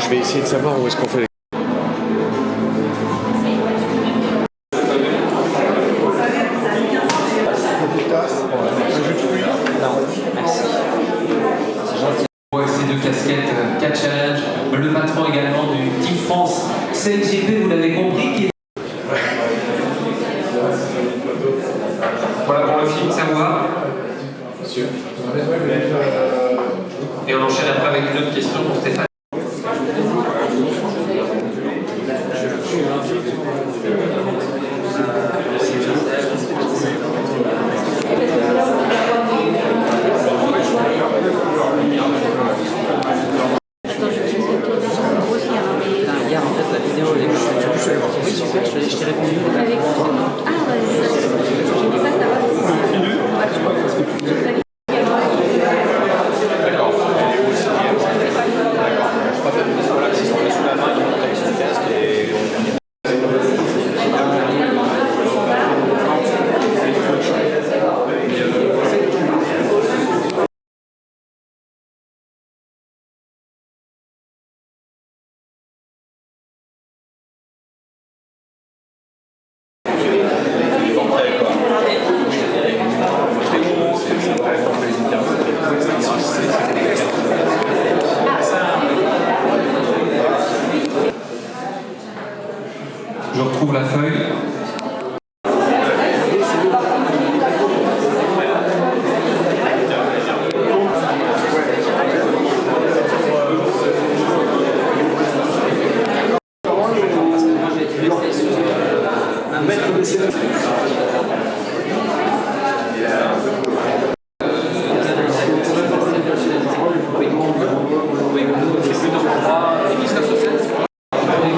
Je vais essayer de savoir où est-ce qu'on fait les... Ces deux casquettes, 4 challenges, le patron également du Team France CLGP, vous l'avez compris, qui est... Voilà pour le film Savoir. Monsieur. Et on enchaîne après avec une autre question pour Stéphane. Hier en fait la vidéo elle est oui super, je t'ai répondu. Ah ouais, j'ai dit ça, ça va. Je retrouve la feuille. Un mètre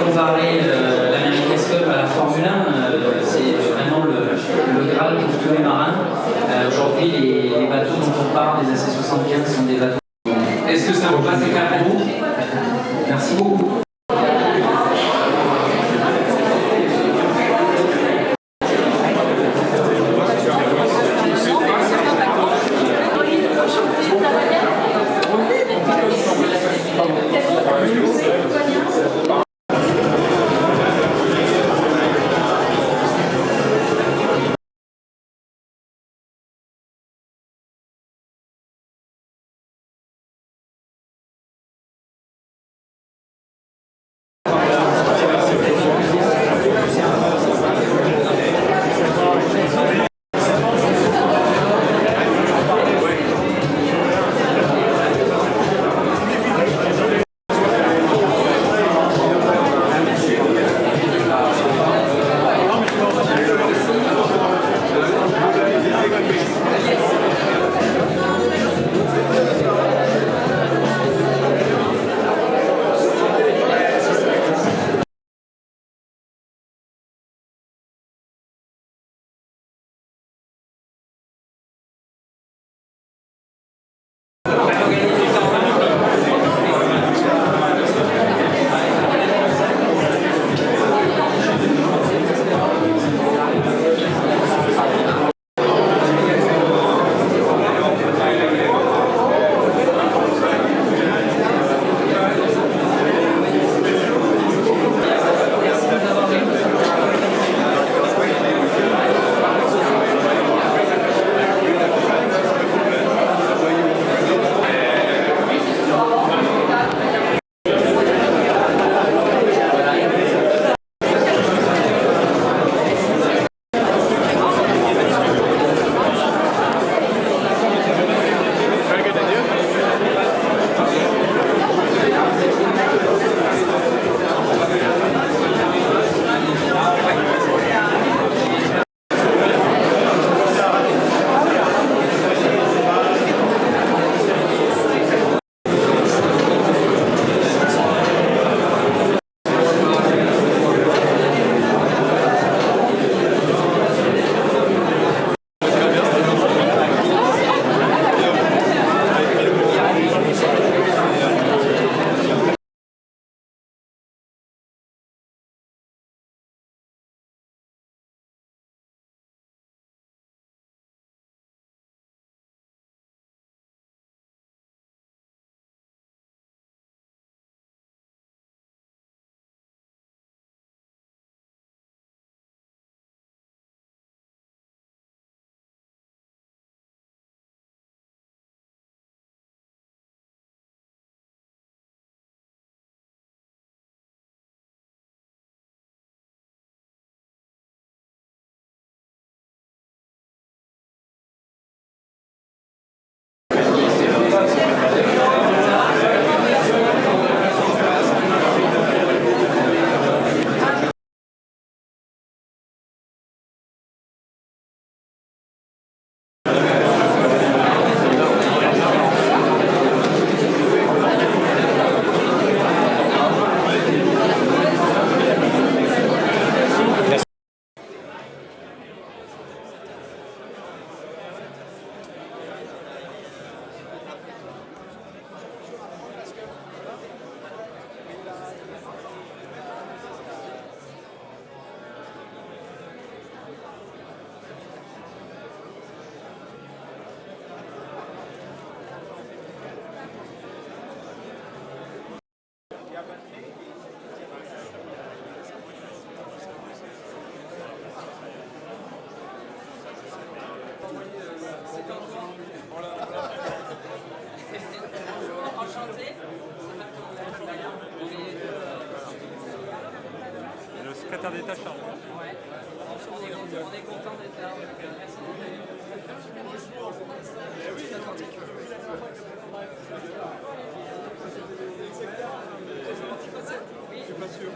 comparer l'America's Cup à la Formule 1, c'est vraiment le Graal pour tous les marins. Aujourd'hui, les bateaux dont on parle, les AC-75, sont des bateaux. Est-ce que ça vous passe clair pour vous? Merci beaucoup. secrétaire d'État chargé. Ouais. On est content d'être là. Merci Je suis pas sûr.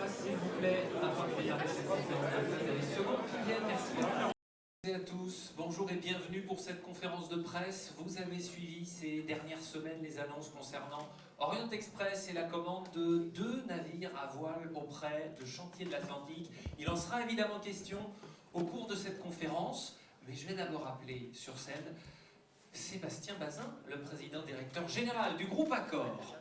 S'il vous plaît, afin de démarrer cette conférence de presse, les secondes qui viennent, merci. Bonjour à tous, bonjour et bienvenue pour cette conférence de presse. Vous avez suivi ces dernières semaines les annonces concernant Orient Express et la commande de 2 navires à voile auprès de Chantiers de l'Atlantique. Il en sera évidemment question au cours de cette conférence, mais je vais d'abord appeler sur scène Sébastien Bazin, le président directeur général du groupe Accor.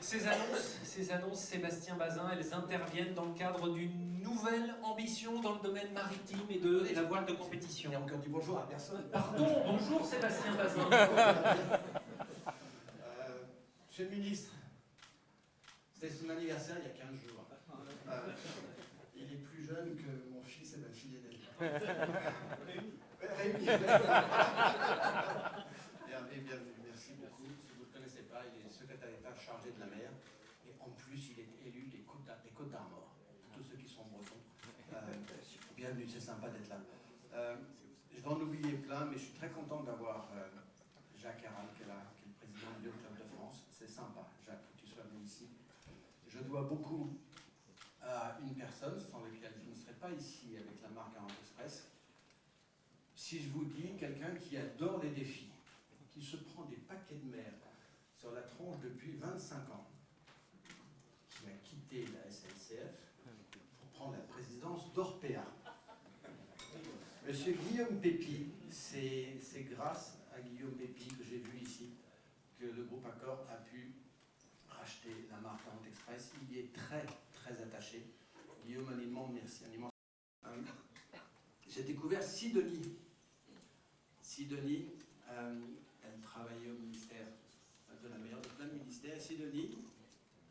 Ces annonces, Sébastien Bazin, elles interviennent dans le cadre d'une nouvelle ambition dans le domaine maritime et de la voile de compétition. Il a encore dit bonjour à personne. Pardon, bonjour Sébastien Bazin. Monsieur le ministre, c'était son anniversaire il y a 15 jours. Il est plus jeune que mon fils et ma fille aînée. Rémi. Bienvenue, merci beaucoup. Si vous ne le connaissez pas, il est secrétaire d'État chargé de la mer. Et en plus, il est élu des Côtes d'Armor. Tous ceux qui sont bretons. Bienvenue, c'est sympa d'être là. Je vais en oublier plein, mais je suis très content d'avoir Jacques Aral, qui est le président du Club de France. C'est sympa, Jacques, que tu sois venu ici. Je dois beaucoup à une personne sans laquelle je ne serais pas ici avec la marque Orient Express. Si je vous dis quelqu'un qui adore les défis, qui se prend des paquets de mer sur la tronche depuis 25 ans, qui a quitté la SNCF pour prendre la présidence d'Orpea. Monsieur Guillaume Pépi, c'est grâce à Guillaume Pépi que j'ai vu ici que le groupe Accor a pu racheter la marque Orient Express. Il y est très très attaché. Guillaume, un immense merci. J'ai découvert Sidonie. Sidonie, elle travaillait au ministère de la mer, de plein de ministères. Sidonie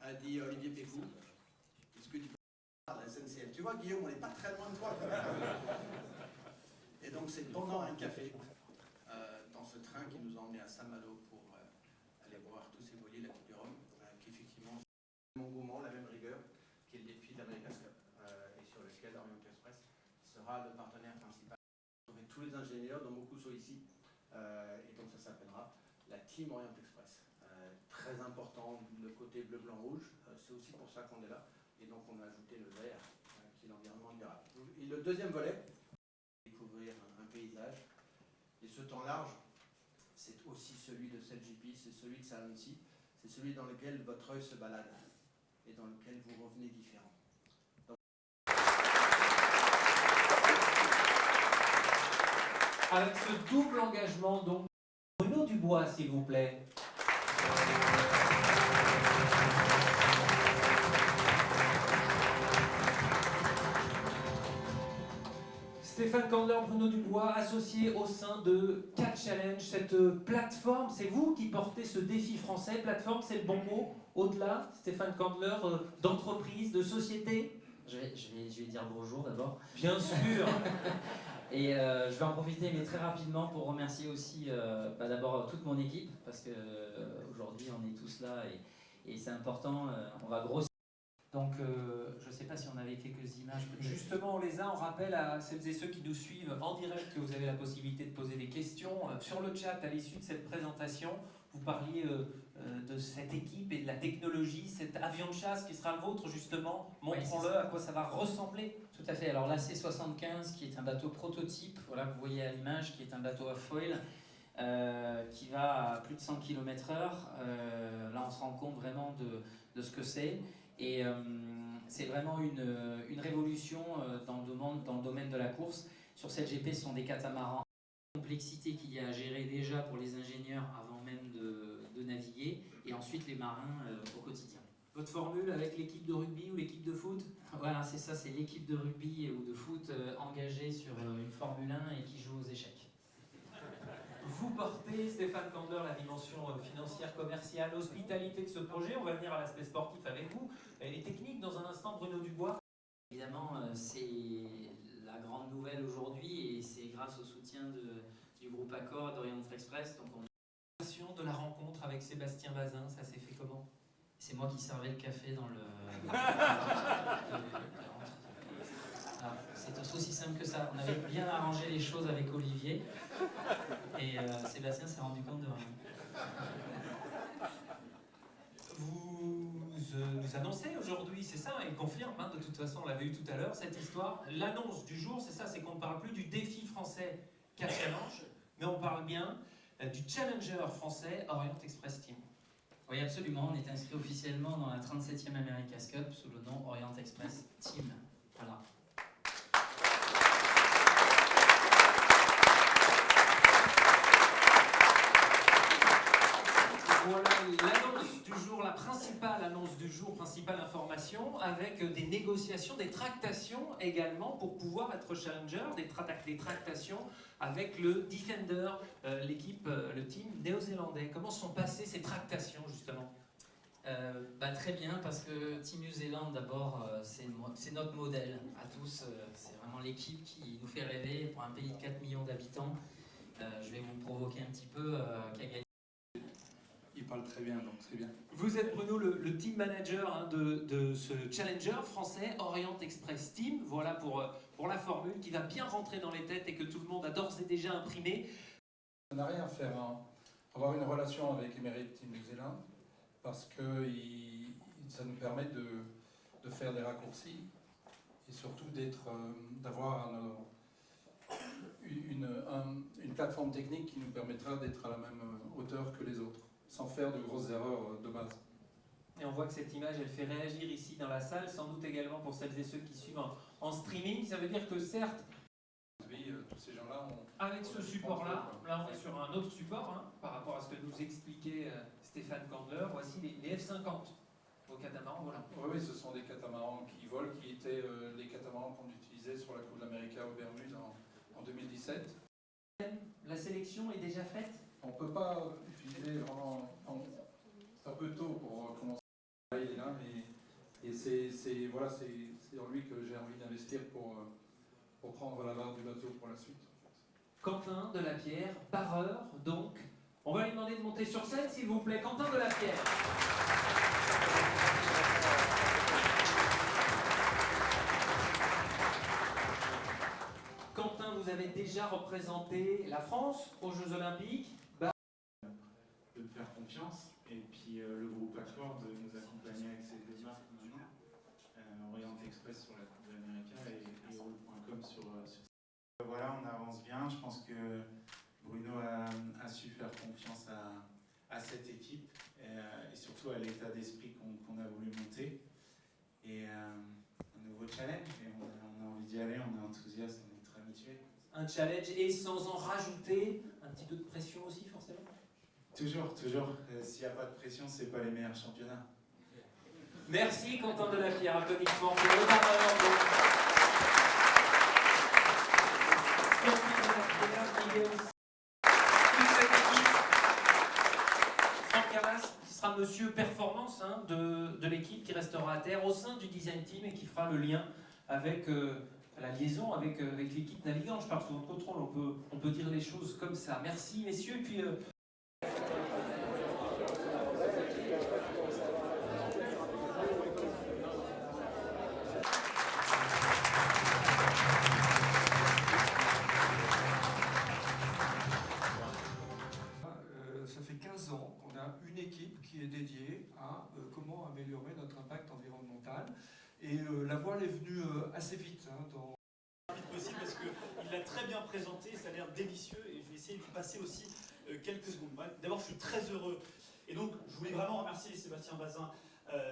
a dit Olivier Pécou, est-ce que tu peux faire la SNCF? Tu vois, Guillaume, on n'est pas très loin de toi. Et donc, c'est pendant un café, dans ce train qui nous a emmenés à Saint-Malo pour aller voir tous ces voiliers, la Coupe du Rhum, qu'effectivement, c'est mon engouement, la même rigueur, qui est le défi de l'America's Cup, et sur lequel Orient Express sera le partenaire principal. Tous les ingénieurs, dont beaucoup sont ici, et donc ça s'appellera la Team Orient Express. Très important, le côté bleu, blanc, rouge, c'est aussi pour ça qu'on est là, et donc on a ajouté le vert, qui est l'environnement durable. Et le deuxième volet, découvrir un paysage, et ce temps large, c'est aussi celui de CLGP, c'est celui de Salancy, c'est celui dans lequel votre œil se balade, et dans lequel vous revenez différent. Avec ce double engagement, donc, Bruno Dubois, s'il vous plaît. Stéphane Candler, Bruno Dubois, associés au sein de Catch Challenge, cette plateforme, c'est vous qui portez ce défi français. Plateforme, c'est le bon mot. Au-delà, Stéphane Candler, d'entreprise, de société. Je vais dire bonjour d'abord. Bien sûr. Et je vais en profiter, mais très rapidement, pour remercier aussi d'abord toute mon équipe, parce qu'aujourd'hui on est tous là et c'est important, on va grossir. Donc je ne sais pas si on avait quelques images. Justement, on les a. On rappelle à celles et ceux qui nous suivent en direct que vous avez la possibilité de poser des questions sur le chat à l'issue de cette présentation. Vous parliez de cette équipe et de la technologie, cet avion de chasse qui sera le vôtre justement. Montrons-le, à quoi ça va ressembler. Tout à fait. Alors là, C-75 qui est un bateau prototype, voilà, que vous voyez à l'image, qui est un bateau à foil qui va à plus de 100 km/h. Là, on se rend compte vraiment de ce que c'est. Et c'est vraiment une révolution dans le domaine de la course. Sur cette GP, ce sont des catamarans complexité qu'il y a à gérer déjà pour les ingénieurs avant même de naviguer, et ensuite les marins au quotidien. Votre formule avec l'équipe de rugby ou l'équipe de foot? Voilà, c'est ça, c'est l'équipe de rugby ou de foot engagée sur une Formule 1 et qui joue aux échecs. Vous portez, Stéphane Kandler, la dimension financière, commerciale, hospitalité de ce projet. On va venir à l'aspect sportif avec vous. Et les techniques, dans un instant, Bruno Dubois. Évidemment, c'est la grande nouvelle aujourd'hui et c'est grâce au soutien du groupe Accor et d'Orient Express. Donc De la rencontre avec Sébastien Bazin, ça s'est fait comment? c'est moi qui servais le café dans le... C'est aussi simple que ça. On avait bien arrangé les choses avec Olivier et Sébastien s'est rendu compte de rien. Vous nous annoncez aujourd'hui, c'est ça, il confirme, hein, de toute façon on l'avait eu tout à l'heure, cette histoire. L'annonce du jour, c'est ça, c'est qu'on ne parle plus du défi français Cap Challenge, mais on parle bien du challenger français Orient Express Team. Oui, absolument. On est inscrit officiellement dans la 37e America's Cup sous le nom Orient Express Team. Voilà. Voilà l'annonce du jour, la principale annonce du jour, principale information, avec des négociations, des tractations également pour pouvoir être challenger, des tractations avec le Defender, l'équipe, le team néo-zélandais. Comment sont passées ces tractations justement? Très bien, parce que Team New Zealand, d'abord, c'est notre modèle à tous. C'est vraiment l'équipe qui nous fait rêver pour un pays de 4 millions d'habitants. Je vais vous provoquer un petit peu, qui a gagné. Il parle très bien, donc c'est bien. Vous êtes, Bruno, le team manager, hein, de ce challenger français Orient Express Team. Voilà pour la formule qui va bien rentrer dans les têtes et que tout le monde a d'ores et déjà imprimé. Ça n'a rien à faire, hein. Avoir une relation avec Emirates Team New Zealand, parce que ça nous permet de faire des raccourcis et surtout d'avoir une plateforme technique qui nous permettra d'être à la même hauteur que les autres, sans faire de grosses erreurs de base. Et on voit que cette image, elle fait réagir ici dans la salle, sans doute également pour celles et ceux qui suivent en streaming. Ça veut dire que certes, tous ces gens-là ont... avec ce support-là, là on est sur un autre support, hein, par rapport à ce que nous expliquait Stéphane Kandler. Voici les F50 au catamaran volant. Oui, ce sont des catamarans qui volent, qui étaient les catamarans qu'on utilisait sur la Coupe de l'Amérique aux Bermudes en 2017. La sélection est déjà faite? On ne peut pas utiliser vraiment... C'est un peu tôt pour commencer à travailler là, et c'est dans lui que j'ai envie d'investir pour prendre la barre du bateau pour la suite. Quentin Delapierre, barreur donc. On va lui demander de monter sur scène s'il vous plaît. Quentin Delapierre. Quentin, vous avez déjà représenté la France aux Jeux Olympiques. De me faire confiance, et puis le groupe Accor de nous accompagner avec ces deux marques maintenant, Orient Express sur la Coupe de l'Amérique et Roll.com sur... Voilà, on avance bien. Je pense que Bruno a su faire confiance à cette équipe et surtout à l'état d'esprit qu'on a voulu monter. Et un nouveau challenge, et on a envie d'y aller, on est enthousiaste, on est très habitué. Un challenge et sans en rajouter un petit peu de pression aussi forcément. Toujours. S'il n'y a pas de pression, c'est pas les meilleurs championnats. Merci Quentin Delapierre, applaudissements pour le barreur. Franck Camas, qui sera monsieur performance, hein, de l'équipe qui restera à terre au sein du design team et qui fera le lien avec la liaison avec l'équipe navigante. Je parle sous votre contrôle, on peut dire les choses comme ça. Merci messieurs. Et puis, ça fait 15 ans qu'on a une équipe qui est dédiée à comment améliorer notre impact environnemental. Et la voile est venue assez vite. Vite possible parce qu'il l'a très bien présenté, ça a l'air délicieux et je vais essayer de lui passer aussi quelques secondes. D'abord, je suis très heureux et donc je voulais vraiment remercier Sébastien Bazin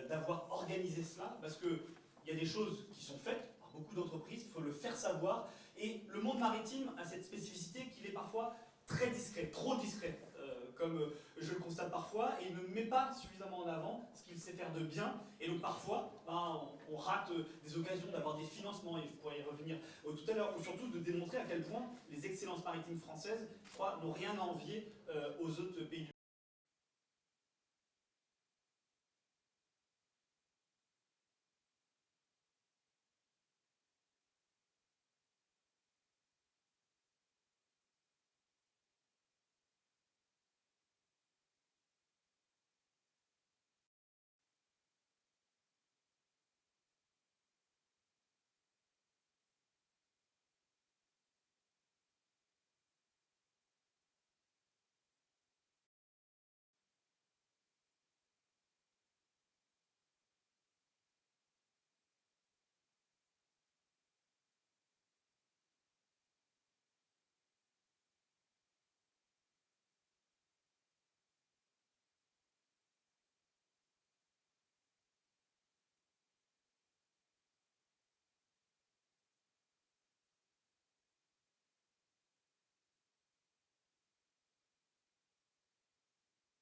d'avoir organisé cela parce qu'il y a des choses qui sont faites, beaucoup d'entreprises, il faut le faire savoir. Et le monde maritime a cette spécificité qu'il est parfois très discret, trop discret, comme je le constate parfois, et il ne met pas suffisamment en avant ce qu'il sait faire de bien. Et donc parfois, on rate des occasions d'avoir des financements, et je pourrais y revenir tout à l'heure, ou surtout de démontrer à quel point les excellences maritimes françaises, je crois, n'ont rien à envier aux autres pays du